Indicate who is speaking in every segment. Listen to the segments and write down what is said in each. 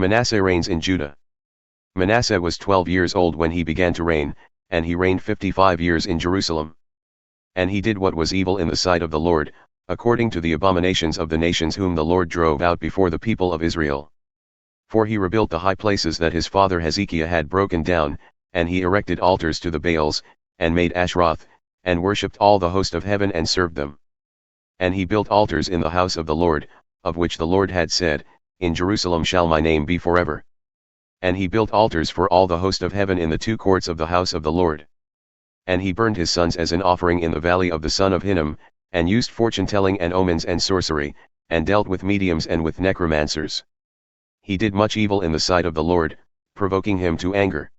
Speaker 1: Manasseh reigns in Judah. Manasseh was 12 years old when he began to reign, and he reigned 55 years in Jerusalem. And he did what was evil in the sight of the Lord, according to the abominations of the nations whom the Lord drove out before the people of Israel. For he rebuilt the high places that his father Hezekiah had broken down, and he erected altars to the Baals, and made Asheroth, and worshipped all the host of heaven and served them. And he built altars in the house of the Lord, of which the Lord had said, In Jerusalem shall my name be forever. And he built altars for all the host of heaven in the two courts of the house of the Lord. And he burned his sons as an offering in the valley of the Son of Hinnom, and used fortune-telling and omens and sorcery, and dealt with mediums and with necromancers. He did much evil in the sight of the Lord, provoking him to anger.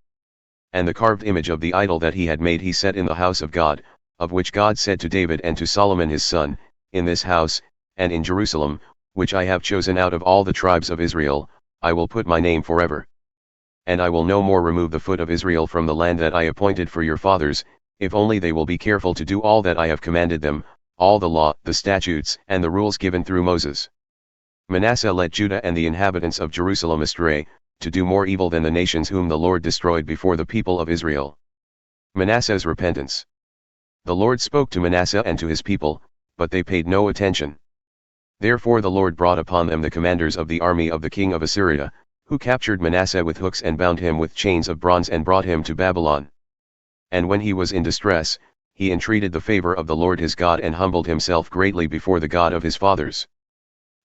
Speaker 1: And the carved image of the idol that he had made he set in the house of God, of which God said to David and to Solomon his son, In this house, and in Jerusalem, which I have chosen out of all the tribes of Israel, I will put my name forever. And I will no more remove the foot of Israel from the land that I appointed for your fathers, if only they will be careful to do all that I have commanded them, all the law, the statutes, and the rules given through Moses. Manasseh led Judah and the inhabitants of Jerusalem astray, to do more evil than the nations whom the Lord destroyed before the people of Israel. Manasseh's repentance. The Lord spoke to Manasseh and to his people, but they paid no attention. Therefore the Lord brought upon them the commanders of the army of the king of Assyria, who captured Manasseh with hooks and bound him with chains of bronze and brought him to Babylon. And when he was in distress, he entreated the favor of the Lord his God and humbled himself greatly before the God of his fathers.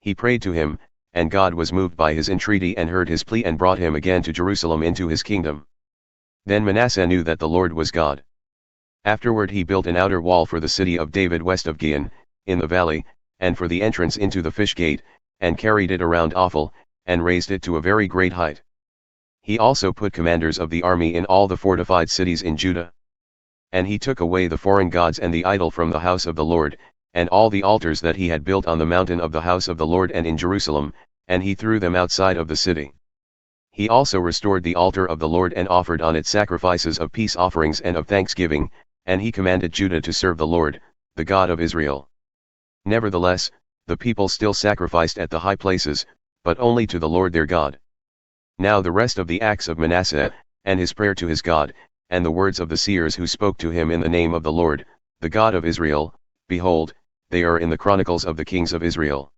Speaker 1: He prayed to him, and God was moved by his entreaty and heard his plea and brought him again to Jerusalem into his kingdom. Then Manasseh knew that the Lord was God. Afterward he built an outer wall for the city of David west of Gihon, in the valley, and for the entrance into the fish gate, and carried it around Ophel, and raised it to a very great height. He also put commanders of the army in all the fortified cities in Judah. And he took away the foreign gods and the idol from the house of the Lord, and all the altars that he had built on the mountain of the house of the Lord and in Jerusalem, and he threw them outside of the city. He also restored the altar of the Lord and offered on it sacrifices of peace offerings and of thanksgiving, and he commanded Judah to serve the Lord, the God of Israel. Nevertheless, the people still sacrificed at the high places, but only to the Lord their God. Now the rest of the acts of Manasseh, and his prayer to his God, and the words of the seers who spoke to him in the name of the Lord, the God of Israel, behold, they are in the Chronicles of the kings of Israel.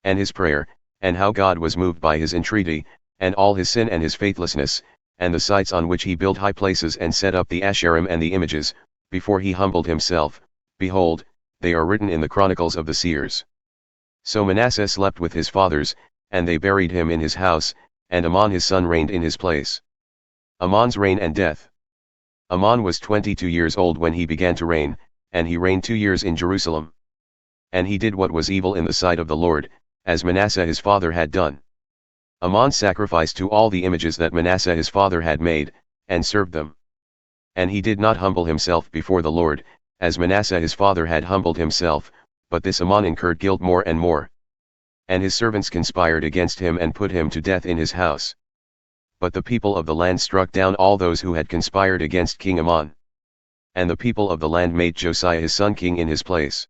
Speaker 1: And his prayer, and how God was moved by his entreaty, and all his sin and his faithlessness, and the sites on which he built high places and set up the Asherim and the images, before he humbled himself, behold, they are written in the Chronicles of the seers. So Manasseh slept with his fathers, and they buried him in his house, and Amon his son reigned in his place. Amon's reign and death. Amon was 22 years old when he began to reign, and he reigned 2 years in Jerusalem. And he did what was evil in the sight of the Lord, as Manasseh his father had done. Amon sacrificed to all the images that Manasseh his father had made, and served them. And he did not humble himself before the Lord, as Manasseh his father had humbled himself, but this Amon incurred guilt more and more. And his servants conspired against him and put him to death in his house. But the people of the land struck down all those who had conspired against King Amon. And the people of the land made Josiah his son king in his place.